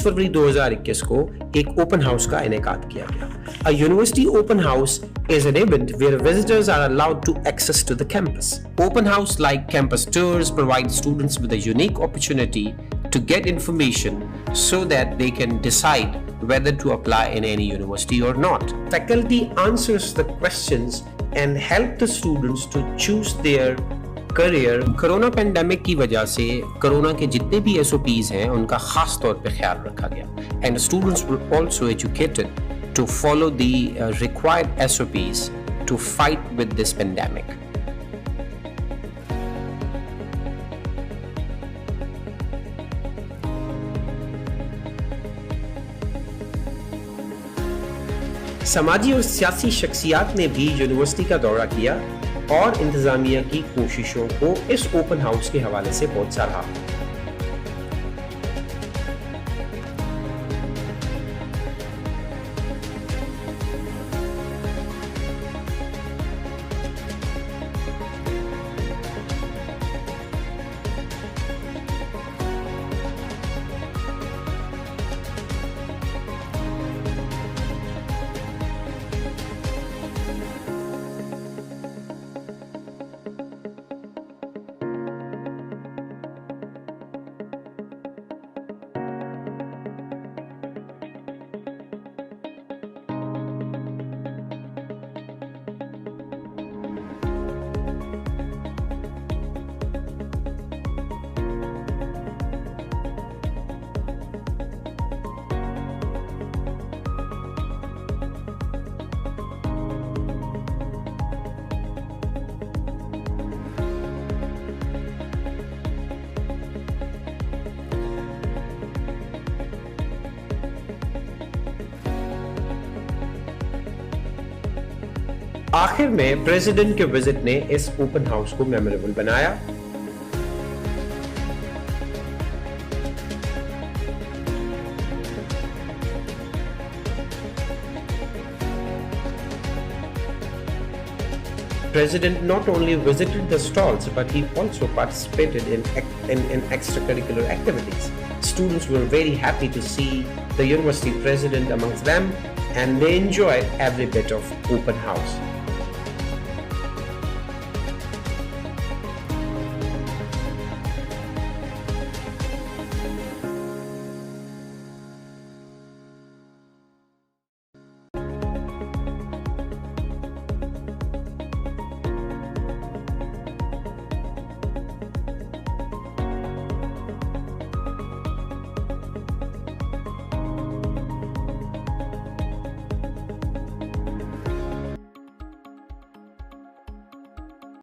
20 फरवरी 2021 को एक open house का इनेकाद किया गया। A university open house is an event where visitors are allowed to access to the campus. Open house like campus tours provide students with a unique opportunity to get information so that they can decide whether to apply in any university or not. Faculty answers the questions and help the students to choose their career. Corona pandemic की वजह से corona के जितने भी SOPs हैं उनका खास तौर पे ख्याल रखा गया and students were also educated to follow the required SOPs to fight with this pandemic. समाजी और सियासी शख्सियात ने भी यूनिवर्सिटी का दौरा किया और इंतजामिया की कोशिशों को इस ओपन हाउस के हवाले से बहुत सराहा। आखिर में प्रेसिडेंट के विजिट ने इस ओपन हाउस को मेमोरेबल बनाया। President not only visited the stalls, but he also participated in extracurricular activities. Students were very happy to see the university president amongst them, and they enjoyed every bit of open house.